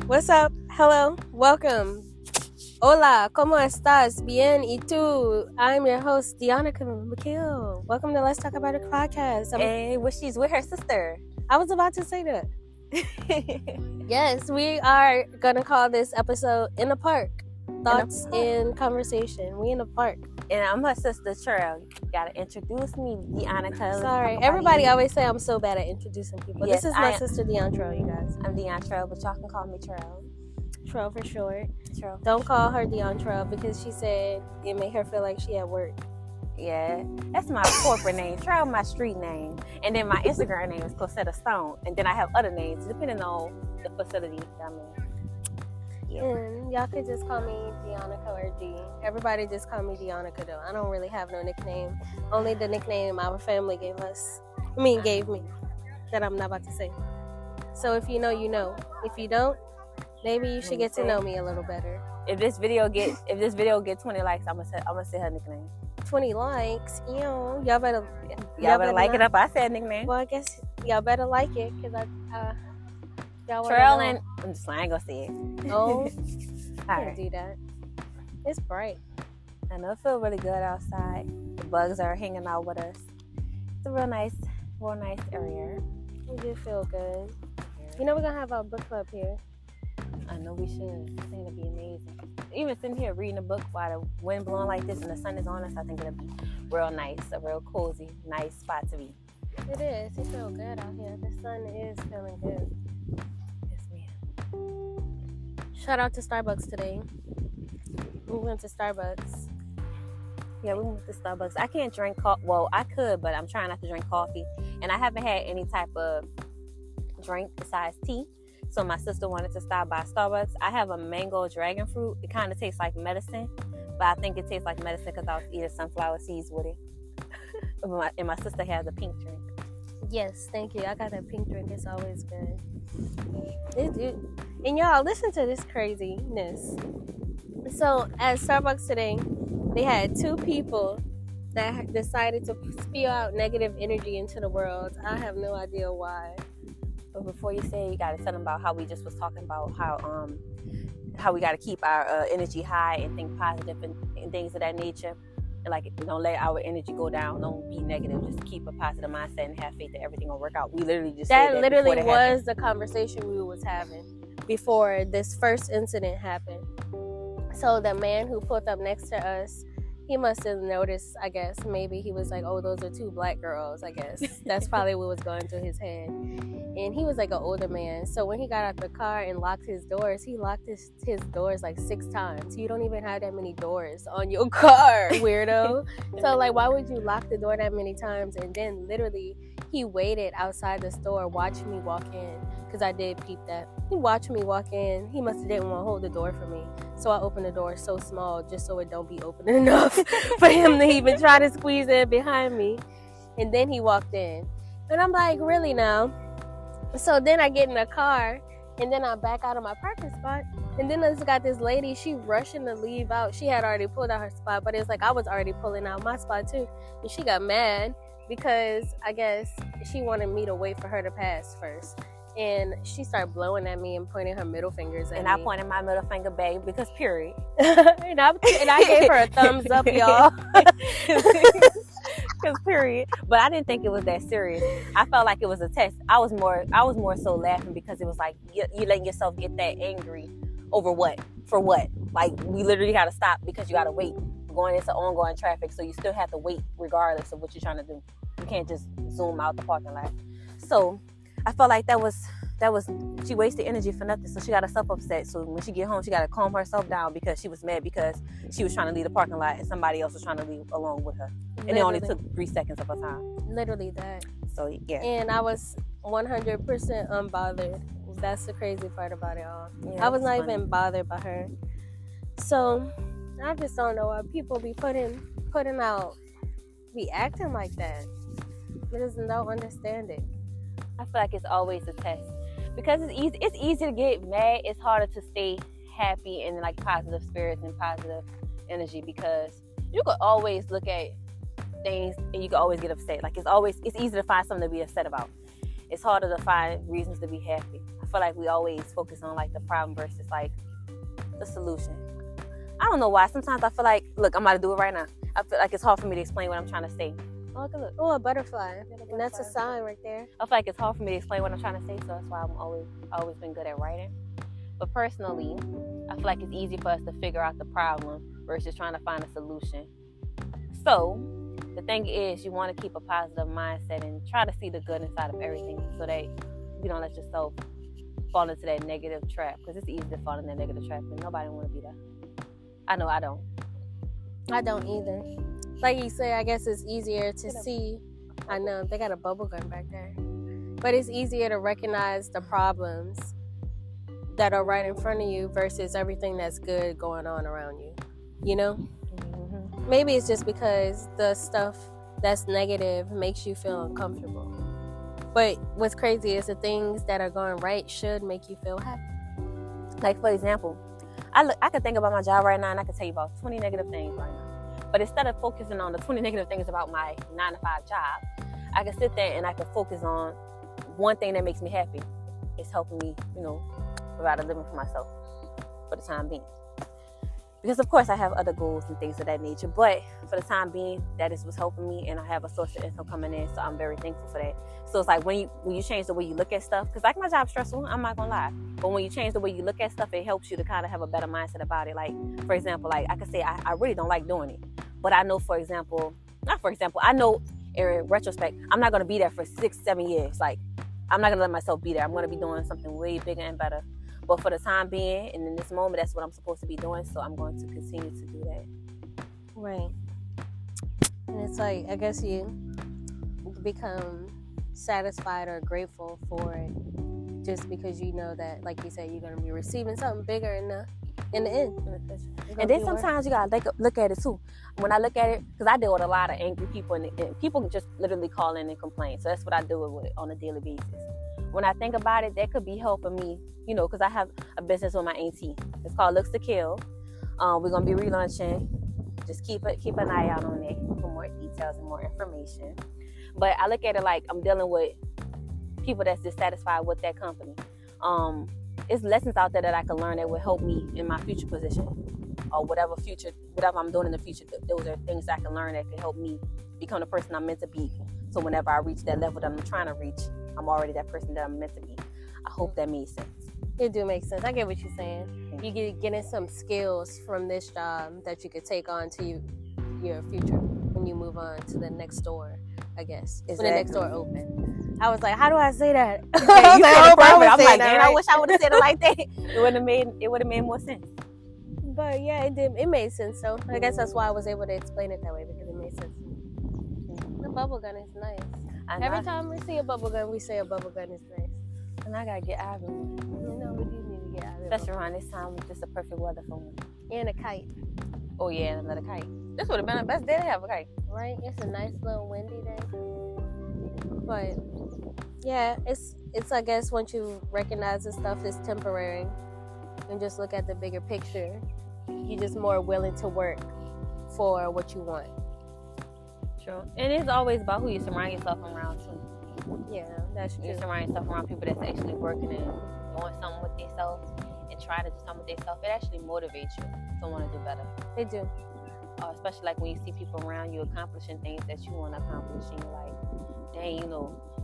What's up? Hello. Welcome. Hola. ¿Cómo estás? Bien. ¿Y tú? I'm your host, Deanna McKill. Welcome to Let's Talk About It podcast. Hey, she's with her sister. I was about to say that. Yes, we are going to call this episode In the Park. Thoughts in Conversation. We in the park. And I'm her sister, Cheryl. You gotta introduce me, Deanna. Sorry. Everybody always say I'm so bad at introducing people. Yes, this is my sister, Deanna, you guys. I'm Deanna, but y'all can call me Cheryl. Cheryl for short. Cheryl. Don't call her Deanna because she said it made her feel like she at work. Yeah, that's my corporate name. Cheryl, my street name. And then my Instagram name is Cosetta Stone. And then I have other names depending on the facility I'm in. Yeah. And y'all could just call me Deanna or D. Everybody just call me Deanna though. I don't really have no nickname. Only the nickname our family gave me. That I'm not about to say. So if you know, you know. If you don't, maybe you should get to know me a little better. If this video get 20 likes, I'm gonna say her nickname. 20 likes, y'all better like it up. I said nickname. Well, I guess y'all better like it because y'all Trail and I ain't gonna say it. Oh, I can't do that. It's bright. I know it feels really good outside. The bugs are hanging out with us. It's a real nice area. We do feel good. You know we're gonna have our book club here. I know we should. I think it'll be amazing. Even sitting here reading a book while the wind blowing like this and the sun is on us, I think it'll be real nice, a real cozy, nice spot to be. It is. It feels good out here. The sun is feeling good. Yes, ma'am. Shout out to Starbucks today. We went to Starbucks. Yeah, we went to Starbucks. I can't drink coffee. Well, I could, but I'm trying not to drink coffee. And I haven't had any type of drink besides tea. So my sister wanted to stop by Starbucks. I have a mango dragon fruit. It kind of tastes like medicine, but I think it tastes like medicine because I was eating sunflower seeds with it. And my sister has a pink drink. Yes, thank you. I got that pink drink. It's always good. And y'all, listen to this craziness. So at Starbucks today, they had two people that decided to spew out negative energy into the world. I have no idea why. But before you say, you got to tell them about how we just was talking about how we got to keep our energy high and think positive and things of that nature. And like, don't let our energy go down. Don't be negative. Just keep a positive mindset and have faith that everything will work out. We literally just said that literally was the conversation we was having before this first incident happened. So the man who pulled up next to us, he must have noticed, I guess. Maybe he was like, oh, those are two black girls, I guess. That's probably what was going through his head. And he was like an older man. So when he got out the car and locked his doors, he locked his doors like 6 times. You don't even have that many doors on your car, weirdo. So like, why would you lock the door that many times? And then literally he waited outside the store watching me walk in. Because I did peep that. He watched me walk in. He must have didn't want to hold the door for me. So I opened the door so small just so it don't be open enough for him to even try to squeeze in behind me. And then he walked in. And I'm like, really now? So then I get in the car and then I back out of my parking spot. And then I just got this lady, she rushing to leave out. She had already pulled out her spot, but it's like I was already pulling out my spot too. And she got mad because I guess she wanted me to wait for her to pass first. And she started blowing at me and pointing her middle fingers at me. And I pointed my middle finger back because period. and I gave her a thumbs up, y'all. Because period. But I didn't think it was that serious. I felt like it was a test. I was more so laughing because it was like you letting yourself get that angry over what? For what? Like we literally got to stop because you got to wait. Going into ongoing traffic, so you still have to wait regardless of what you're trying to do. You can't just zoom out the parking lot. So I felt like that was she wasted energy for nothing. So she got herself upset. So when she get home, she got to calm herself down because she was mad because she was trying to leave the parking lot and somebody else was trying to leave along with her. And it only took 3 seconds of her time. Literally that. So yeah. And I was 100% unbothered. That's the crazy part about it all. Yeah, I was not even bothered by her. So I just don't know why people be putting out, be acting like that. I just don't understand it. I feel like it's always a test because it's easy to get mad. It's harder to stay happy and like positive spirits and positive energy because you could always look at things and you can always get upset. Like it's easy to find something to be upset about. it's harder to find reasons to be happy. I feel like we always focus on like the problem versus like the solution. I don't know why. Sometimes I feel like, look, I'm about to do it right now. I feel like it's hard for me to explain what I'm trying to say. Oh, look. Oh, a butterfly. And that's a sign right there. I feel like it's hard for me to explain what I'm trying to say, so that's why I've always been good at writing. But personally, I feel like it's easy for us to figure out the problem versus trying to find a solution. So the thing is, you want to keep a positive mindset and try to see the good inside of everything so that you don't let yourself fall into that negative trap, because it's easy to fall in that negative trap and nobody want to be there. I know I don't. I don't either. Like you say, I guess it's easier to see. I know they got a bubble gun back there, but it's easier to recognize the problems that are right in front of you versus everything that's good going on around you. You know, maybe it's just because the stuff that's negative makes you feel uncomfortable. But what's crazy is the things that are going right should make you feel happy. Like, for example, I could think about my job right now and I could tell you about 20 negative things right now. But instead of focusing on the 20 negative things about my 9-to-5 job, I can sit there and I can focus on one thing that makes me happy. It's helping me, provide a living for myself for the time being. Because, of course, I have other goals and things of that nature. But for the time being, that is what's helping me. And I have a source of income coming in. So I'm very thankful for that. So it's like when you change the way you look at stuff. Because like my job's stressful. I'm not going to lie. But when you change the way you look at stuff, it helps you to kind of have a better mindset about it. Like, for example, like I could say I really don't like doing it. But I know, I know in retrospect, I'm not going to be there for 6-7 years. Like, I'm not going to let myself be there. I'm going to be doing something way bigger and better. But for the time being, and in this moment, that's what I'm supposed to be doing. So I'm going to continue to do that. Right. And it's like, I guess you become satisfied or grateful for it just because you know that, like you said, you're going to be receiving something bigger in the end. And then sometimes you got to look at it too. When I look at it, because I deal with a lot of angry people, and people just literally call in and complain. So that's what I deal with on a daily basis. When I think about it, that could be helping me, because I have a business with my auntie. It's called Looks to Kill. We're going to be relaunching. Just keep an eye out on it for more details and more information. But I look at it like I'm dealing with people that's dissatisfied with that company. It's lessons out there that I can learn that will help me in my future position or whatever I'm doing in the future. Those are things that I can learn that can help me become the person I'm meant to be. So whenever I reach that level that I'm trying to reach, I'm already that person that I'm meant to be. I hope that made sense. It do make sense. I get what you're saying. You getting some skills from this job that you could take on to your future when you move on to the next door, I guess. Exactly. When the next door open. I was like, how do I say that? You said it perfect. I'm like, man, right? I wish I would have said it like that. It would have made more sense. But yeah, it did. It made sense. So I guess that's why I was able to explain it that way, because it made sense. The bubble gun is nice. Every time we see a bubble gun, we say a bubble gun is nice. And I gotta get Ivy. We do need to get Ivy. Especially around this time, it's just a perfect weather for me. And a kite. Oh yeah, and another kite. This would have been the best day to have a kite. Right? It's a nice little windy day. But yeah, it's I guess once you recognize this stuff is temporary and just look at the bigger picture, you're just more willing to work for what you want. True. And it's always about who you surround yourself around too. Yeah, that's true. You surround yourself around people that's actually working and doing something with themselves and trying to do something with themselves. It actually motivates you to want to do better. It do. Especially like when you see people around you accomplishing things that you want to accomplish, and you're like, dang,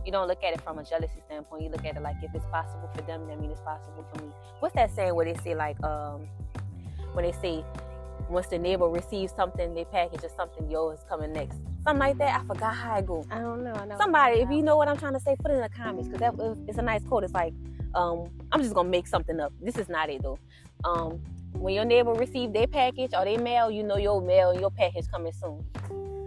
you don't look at it from a jealousy standpoint. You look at it like, if it's possible for them, that means it's possible for me. What's that saying where they say like, when they say once the neighbor receives something, they package or something, yours is coming next. Something like that. I forgot how it goes. I don't know. Somebody, if you know what I'm trying to say, put it in the comments, because it's a nice quote. It's like, I'm just gonna make something up. This is not it though. When your neighbor receive their package or their mail, you know your mail and your package coming soon.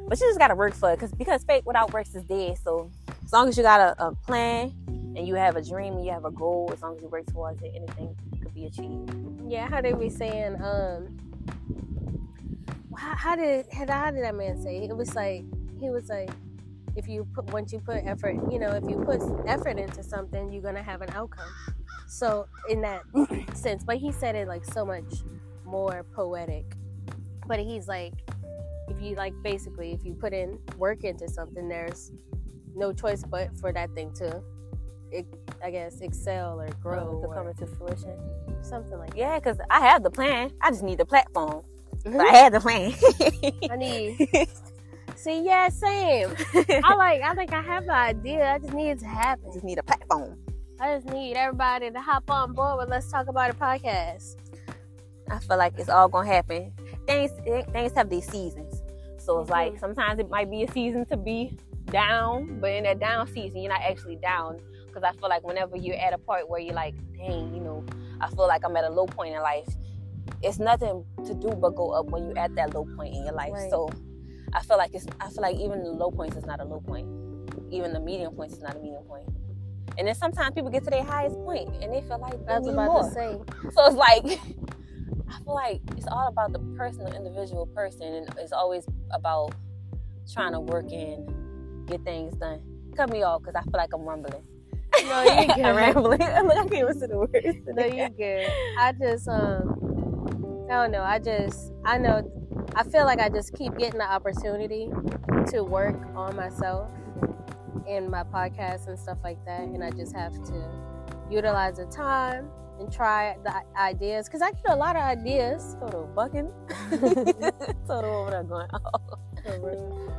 But you just gotta work for it, because faith without works is dead. So as long as you got a plan and you have a dream and you have a goal, as long as you work towards it, anything could be achieved. Yeah, how they be saying, how did that man say? He was like, once you put effort, if you put effort into something, you're gonna have an outcome. So in that sense, but he said it like so much more poetic. But he's like, if you put in work into something, there's no choice but for that thing to I guess, excel or grow to or come into fruition. something like Yeah, because I have the plan. I just need the platform. But I had the plan. I need. See, yeah, same. I think I have the idea. I just need it to happen. just need a platform. I just need everybody to hop on board with Let's Talk About It podcast. I feel like it's all gonna happen. Things have these seasons. So it's like sometimes it might be a season to be down, but in that down season, you're not actually down. Because I feel like whenever you're at a point where you're like, dang, you know, I feel like I'm at a low point in life. It's nothing to do but go up when you're at that low point in your life. Right. So I feel like even the low points is not a low point. Even the medium points is not a medium point. And then sometimes people get to their highest point and they feel like they I was need about more. to say. So it's like, I feel like it's all about the personal, individual person, and it's always about trying to work and get things done. Cut me off because I feel like I'm rumbling. No, you good. I'm rambling. I can't even say the words. No, you good. I just I don't know. I feel like I just keep getting the opportunity to work on myself in my podcast and stuff like that, and I just have to utilize the time and try the ideas, because I get a lot of ideas. Total bucking. Total over there going, oh. For real.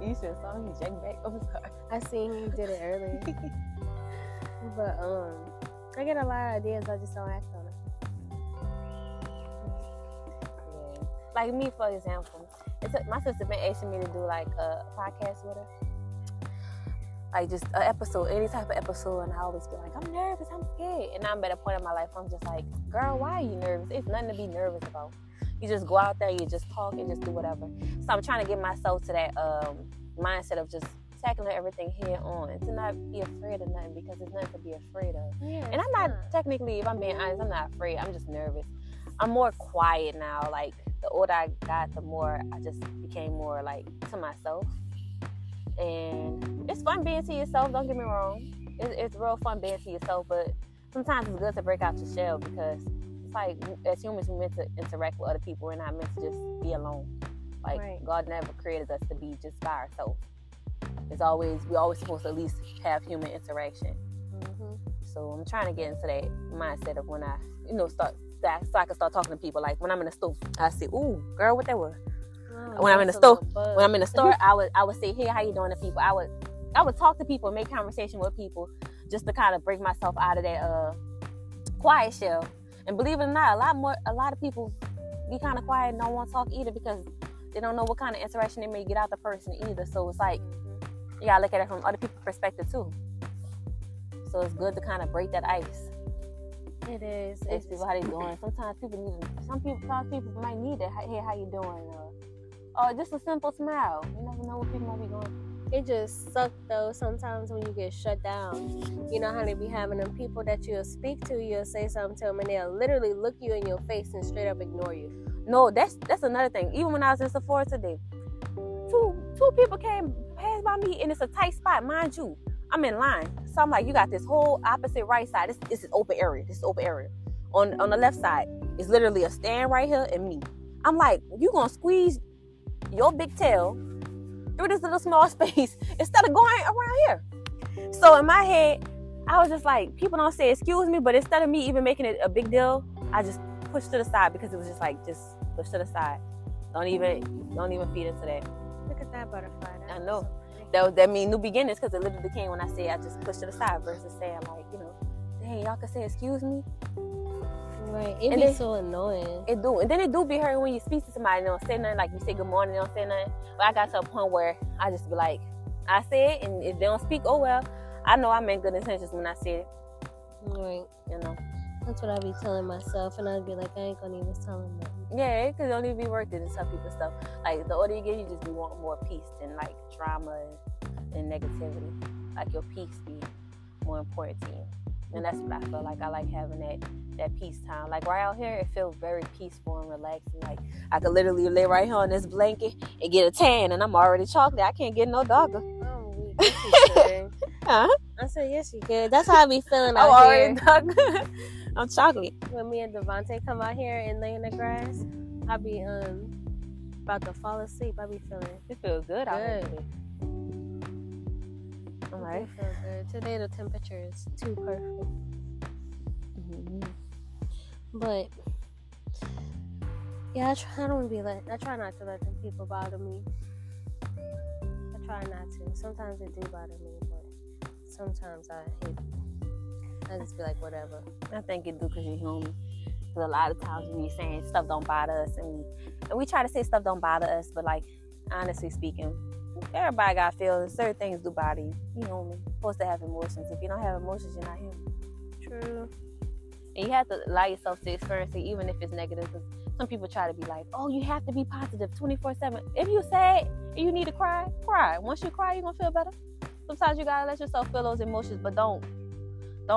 You should have saw me jack back. I'm sorry. I seen you did it earlier. But I get a lot of ideas, I just don't act on it. Yeah. Like me, for example, my sister been asking me to do like a podcast with her. Like just an episode, any type of episode, and I always be like, I'm nervous, I'm scared. And I'm at a point in my life where I'm just like, girl, why are you nervous? It's nothing to be nervous about. You just go out there, you just talk and just do whatever. So I'm trying to get myself to that mindset of just tackling everything head on, to not be afraid of nothing, because there's nothing to be afraid of. Yeah, and I'm not technically, if I'm being honest, I'm not afraid. I'm just nervous. I'm more quiet now. Like the older I got, the more I just became more like to myself. And it's fun being to yourself, don't get me wrong. It's real fun being to yourself, but sometimes it's good to break out your shell, because it's like, as humans, we're meant to interact with other people. We're not meant to just be alone. Like, right. God never created us to be just by ourselves. We're always supposed to at least have human interaction. Mm-hmm. So I'm trying to get into that mindset of when I, start, so I can start talking to people. Like when I'm in the store, I say, "Ooh, girl, what that was?" When I'm in the store, I would say, "Hey, how you doing?" to people. I would talk to people, make conversation with people, just to kind of break myself out of that quiet shell. And believe it or not, a lot of people be kind of quiet and don't want to talk either, because they don't know what kind of interaction they may get out the person either. So it's like, you gotta look at it from other people's perspective too. So it's good to kind of break that ice. It is. Ask people how they doing. Sometimes people might need that. Hey, how you doing? Or just a simple smile. You never know what people might be going through. It just sucks though sometimes when you get shut down. You know how they be having them people that you'll speak to, you'll say something to them, and they'll literally look you in your face and straight up ignore you. No, that's another thing. Even when I was in Sephora today, two people passed by me, and it's a tight spot, mind you. I'm in line, so I'm like, you got this whole opposite right side. This is open area. This is open area. On the left side, it's literally a stand right here and me. I'm like, you gonna squeeze your big tail through this little small space instead of going around here? So in my head, I was just like, people don't say excuse me, but instead of me even making it a big deal, I just pushed to the side, because it was just like, just push to the side. Don't even feed into that. Look at that butterfly. I know. That mean new beginnings, because it literally came when I said I just pushed to the side versus saying like, dang, y'all can say excuse me. Right. It be so annoying. It do. And then it do be hurting when you speak to somebody and they don't say nothing. Like you say good morning, they don't say nothing. But I got to a point where I just be like, I say it, and if they don't speak, oh well. I know I meant good intentions when I said it. Right. That's what I be telling myself, and I'd be like, I ain't gonna even tell them that. Yeah, because it don't even be worth it to tell people stuff. Like the older you get, you just be wanting more peace than like drama and negativity. Like your peace be more important to you. And that's what I feel like. I like having that peace time. Like right out here, it feels very peaceful and relaxing. Like I could literally lay right here on this blanket and get a tan, and I'm already chocolate. I can't get no darker. Oh, yes, you could. Huh? I said yes, you could. That's how I be feeling out I'm here. already darker. I'm chocolate. When me and Devontae come out here and lay in the grass, I be about to fall asleep. I be feeling it feels good out here. All right. I feel good. Today the temperature is too perfect. Mm-hmm. But yeah, I try not to let them people bother me. I try not to. Sometimes it do bother me, but sometimes I hate it. I just be like, whatever. I think you do because you're human. Because a lot of times we be saying stuff don't bother us, and we try to say stuff don't bother us, but like honestly speaking, everybody got feelings. Certain things do bother you. You human. You're supposed to have emotions. If you don't have emotions, you're not human. True. And you have to allow yourself to experience it, even if it's negative. Because some people try to be like, "Oh, you have to be positive 24/7." If you sad and you need to cry, cry. Once you cry, you're gonna feel better. Sometimes you gotta let yourself feel those emotions, but don't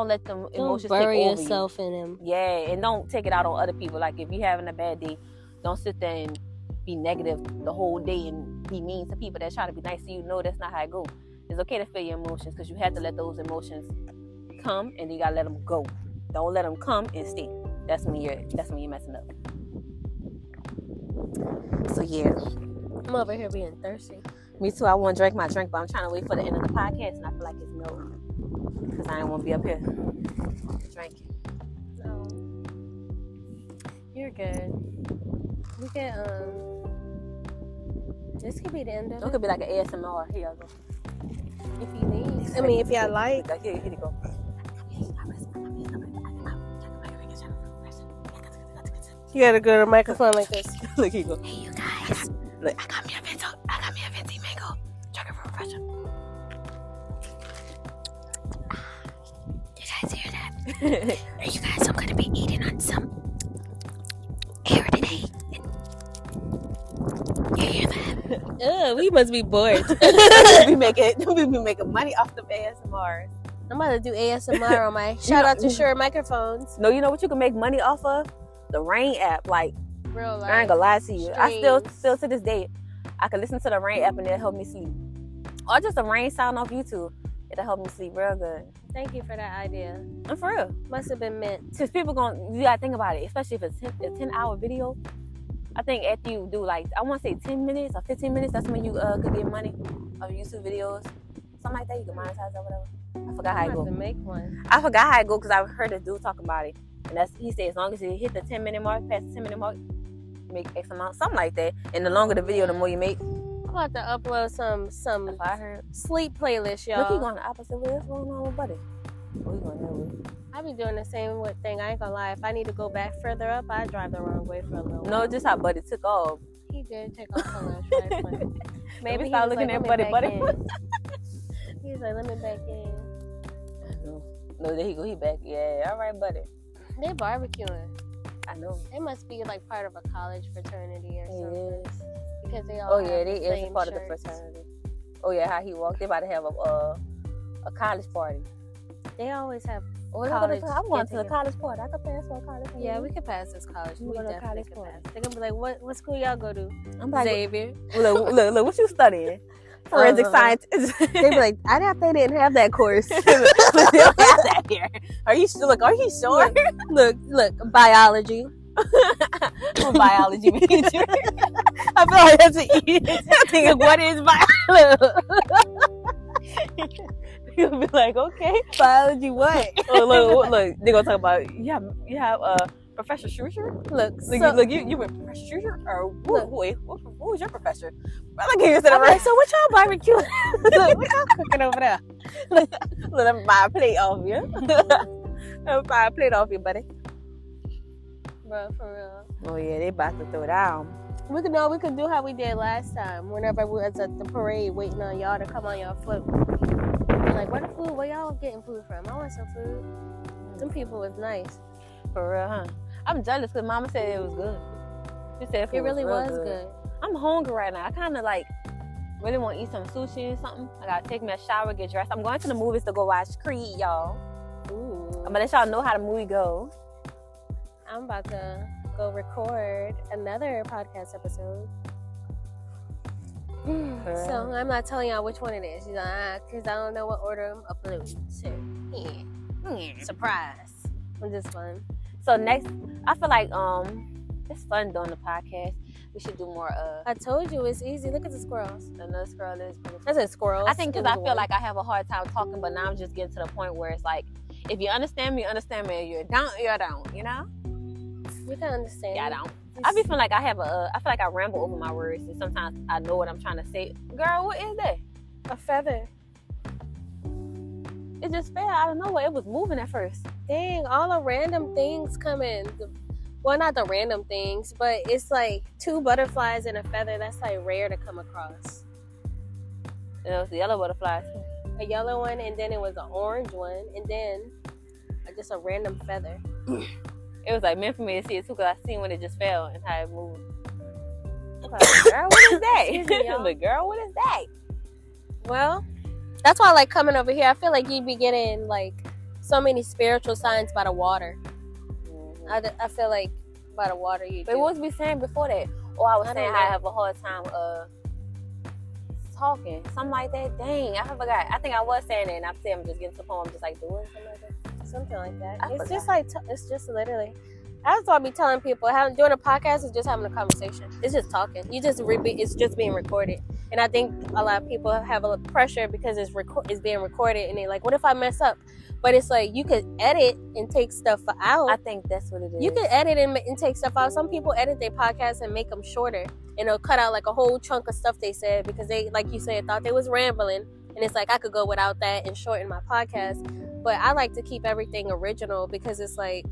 let them emotions bury take over yourself in them. Yeah, and don't take it out on other people. Like if you're having a bad day, don't sit there and be negative the whole day and be mean to people that try to be nice to you. No, that's not how it goes. It's okay to feel your emotions because you have to let those emotions come and you gotta let them go. Don't let them come and stay. That's when you're messing up. So yeah, I'm over here being thirsty. me too. I want to drink my drink, but I'm trying to wait for the end of the podcast, and I feel like it's no, because I don't want to be up here drinking. No, you're good. We can this could be the end of It it could be like an ASMR. Here you go. if you need. I mean, if y'all like. Here you go. You gotta go to the microphone like this. Look, here you go. Hey, you guys. Look, I got me a venti mango. Drink it for refresher. You guys hear that? Are you guys? I'm gonna be eating on some air today. You hear that? We must be bored. we be making money off the ASMRs. I'm about to do ASMR on my shout out to Shure microphones. No, you know what you can make money off of? The Rain app. Like, Real life. I ain't gonna lie to you. I still Streams. to this day, I can listen to the Rain app and it'll help me sleep. Or just a Rain sound off YouTube. It'll help me sleep real good. Thank you for that idea. And for real. Must have been meant. Because people you gotta think about it, especially if it's a 10-hour video. I think after you do like, I want to say 10 minutes or 15 minutes, that's when you could get money of YouTube videos. Something like that, you can monetize or whatever. I forgot how it To go. make one. I forgot how it go because I heard a dude talking about it. And he said as long as you hit the 10-minute mark, past the 10-minute mark, make X amount, something like that. And the longer the video, the more you make. I'm about to upload some That's what I heard. sleep playlist, y'all. Look, he going the opposite way. What's going on with Buddy? Oh, he going that way. I be doing the same thing. I ain't gonna lie. If I need to go back further up, I drive the wrong way for a little while. No, just how Buddy took off. He did take off a little right, but maybe he start was looking like, at let me Buddy. back in. He was like, let me back in. No, there he go. He back. Yeah, all right, Buddy. They barbecuing. I know. They must be like part of a college fraternity or something. Yes. Because they all Oh yeah, have they the is same a part shirts. of the fraternity. Oh yeah, how he walked. They about to have a college party. They always have. Oh, College I'm going to the get-together. college party. I could pass for a college party. Yeah, we could pass this college. We We go to definitely college could party. pass. They're gonna be like, what school y'all go to? I'm like, Xavier. look, what you studying? Forensic science. They be like, I doubt they didn't have that course. They don't have that here. Are you sure? Look, biology. I'm a biology major. I feel like that's an easy. Thinking, what is biology? You'll be like, okay. Biology what? Oh, look. They're gonna talk about you have Professor Schuster. Look, You were Professor Schuster, or who was your professor? Look at you sitting I'm right. like, so what y'all barbecue? Look, what y'all cooking over there? Look, let me buy a plate off you. Let me buy a plate off you, buddy. Bro, for real. Oh yeah, they about to throw down. We could do how we did last time. Whenever we was at the parade waiting on y'all to come on y'all foot. Like, where the food? Where y'all getting food from? I want some food. Some people was nice. For real, huh? I'm jealous because Mama said it was good. She said It really was real good. I'm hungry right now. I kind of like really want to eat some sushi or something. I gotta take me a shower, get dressed. I'm going to the movies to go watch Creed, y'all. Ooh. I'm gonna let y'all know how the movie go. I'm about to go record another podcast episode. So I'm not telling y'all which one it is, because I don't know what order I'm uploading. So yeah, surprise. This one. So next, I feel like It's fun doing the podcast. We should do more. I told you it's easy. Look at the squirrels. Another squirrel is beautiful. I said squirrels. I think because I feel like I have a hard time talking, but now I'm just getting to the point where it's like, if you understand me, you understand me. If you don't, you don't. You know? You can understand. Yeah, I don't. I be feeling like I feel like I ramble over my words, and sometimes I know what I'm trying to say. Girl, what is that? A feather. It just fell out of nowhere. It was moving at first. Dang, all the random things come in. Well, not the random things, but it's like 2 butterflies and a feather. That's like rare to come across. And it was the yellow butterflies. A yellow one, and then it was an orange one, and then just a random feather. It was like meant for me to see it too, because I seen when it just fell and how it moved. I was like, girl, what is that? Excuse me, y'all. But girl, what is that? Well, that's why I like coming over here. I feel like you'd be getting like so many spiritual signs by the water. Mm-hmm. I feel like by the water you But do. what was we saying before that? Oh, I was I saying don't how I know. have a hard time talking. Something like that. Dang, I forgot. I think I was saying it, and I'm saying I'm just getting to the point. I'm just like doing something like that. Something like that. I It's forgot. just like it's just literally. That's what I be telling people. Doing a podcast is just having a conversation. It's just talking. It's just being recorded. And I think a lot of people have a little pressure because it's being recorded, and they're like, "What if I mess up?" But it's like you could edit and take stuff out. I think that's what it is. You can edit and take stuff out. Some people edit their podcasts and make them shorter, and they'll cut out like a whole chunk of stuff they said because they, like you said, thought they was rambling. And it's like I could go without that and shorten my podcast. But I like to keep everything original because it's like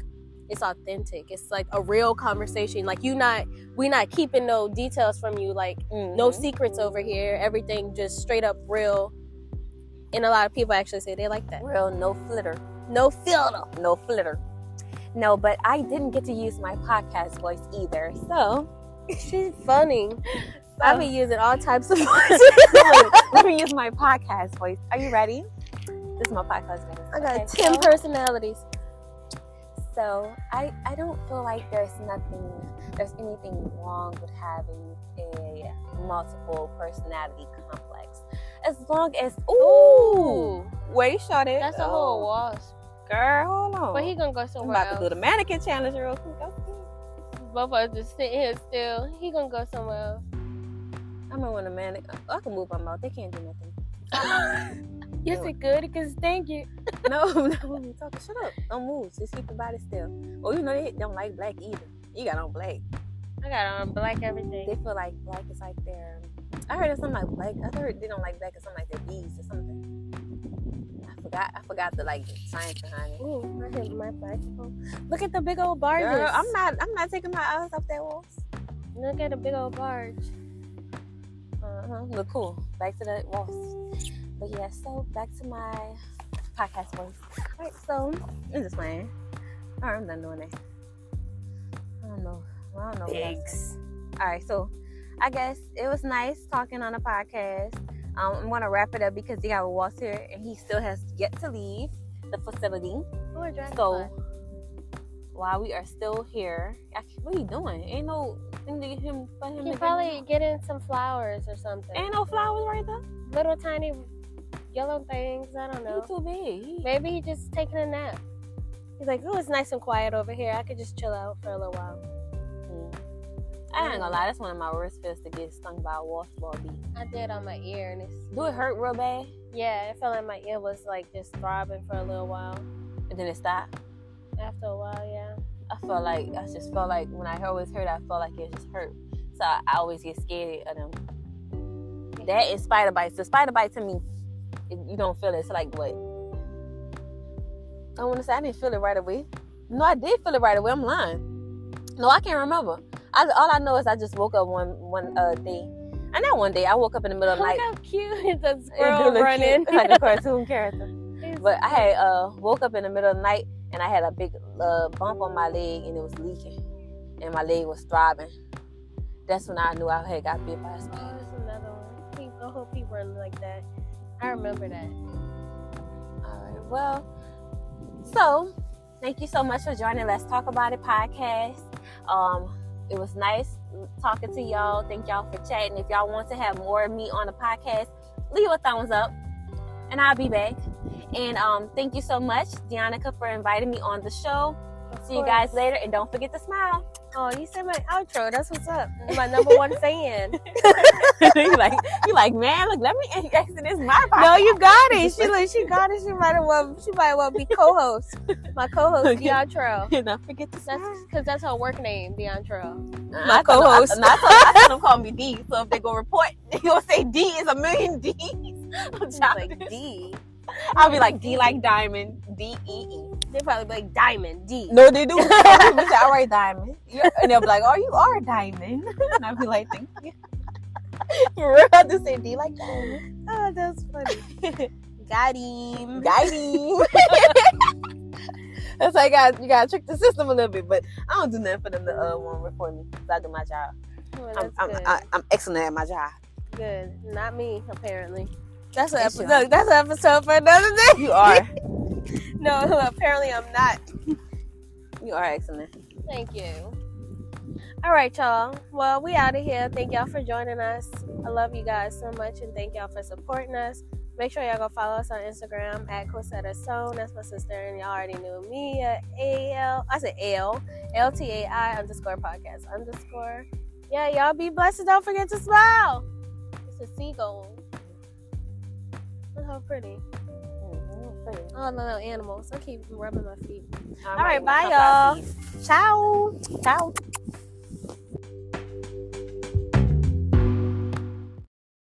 it's authentic. It's like a real conversation. Like we not keeping no details from you. Like no secrets over here. Everything just straight up real. And a lot of people actually say they like that. Real, no flitter. No filter. No flitter. No, but I didn't get to use my podcast voice either. So, She's funny. I be using all types of let me use my podcast voice. Are you ready? This is my podcast voice. I got Okay, 10 personalities. So I don't feel like there's anything wrong with having a multiple personality complex. As long as wait, shut it. That's a whole wasp. Girl, hold on. But he gonna go I'm somewhere about else. to do the mannequin challenge real quick. Okay. Both of us just sitting here still. He gonna go somewhere else. I remember when the mannequin. I can move my mouth. They can't do nothing. Yes, it could. Because thank you. No, I'm talking. Shut up. Don't move. Just keep the body still. Well, you know they don't like black either. You got on black. I got on black everything. They feel like black is like their. I heard it's something like black. I heard they don't like black. It's something like their bees or something. I forgot the like science behind it. Ooh, I hit my bicycle. Look at the big old barges. Girl, I'm not taking my eyes off that walls. Look at the big old barge. Look cool. Back to the walls. But yeah, so back to my podcast voice. Alright, so I'm just playing. Alright, I'm done doing that. I don't know. Pigs. Alright, so I guess it was nice talking on a podcast. I'm gonna wrap it up because Diego was here and he still has yet to leave the facility. So while we are still here, actually, what are you doing? Ain't no thing to get him. He probably getting some flowers or something. Ain't no flowers right there. Little tiny yellow things. I don't know. He too big. Maybe he just taking a nap. He's like, oh, it's nice and quiet over here. I could just chill out for a little while. I ain't gonna lie, that's one of my worst fears to get stung by a wasp or a bee. I did on my ear, and it's Do it hurt real bad? yeah. It felt like my ear was like just throbbing for a little while. And then it stopped? After a while, yeah. I just felt like when I always heard, I felt like it just hurt. So I always get scared of them. That and spider bites. The spider bite to me, you don't feel it. It's like what? I want to say I didn't feel it right away. No, I did feel it right away. I'm lying. No, I can't remember. All I know is I just woke up one day. And not one day. I woke up in the middle of the night. Look how cute the It do squirrel look running. cute, like a cartoon character. But I had woke up in the middle of the night and I had a big bump on my leg and it was leaking. And my leg was throbbing. That's when I knew I had got bit by a spider. There's another one. I hope people are like that. I remember that. Alright, well, so thank you so much for joining Let's Talk About It podcast. It was nice talking to y'all. Thank y'all for chatting. If y'all want to have more of me on the podcast, leave a thumbs up and I'll be back. And thank you so much, Deonica, for inviting me on the show. See you guys later and don't forget to smile. Oh, you said my outro. That's what's up. My number one fan. you like, man, look, let me exit this my podcast. No, you got it. She got it. She might well be co-host. My co-host, Deontrell. Don't forget to Because that's her work name, Deontrell. My co-host. I told them call me D. So if they go report, they gonna say D is a million D's. Like D. I'll be like D like diamond, D-E-E. They probably be like Diamond, D. No, they do. People say, all right, Diamond. And they'll be like, oh, you are Diamond. And I'll be like, thank you. For real, I just say D like Diamond. Oh, that's funny. Got him. That's like you gotta trick the system a little bit, but I don't do nothing for them to want to report me because I do my job. Well, I'm excellent at my job. Good. Not me, apparently. That's an Yes, you episode. That's an episode for another day. You are. No, apparently I'm not. You are excellent. Thank you. All right, y'all. Well, we out of here. Thank y'all for joining us. I love you guys so much, and thank y'all for supporting us. Make sure y'all go follow us on Instagram at Cosetta Stone. That's my sister, and y'all already knew me at LTAI_podcast_. Yeah, y'all be blessed and don't forget to smile. It's a seagull. Look how pretty. Oh, no, animals. I keep rubbing my feet. All right, bye, y'all. Ciao.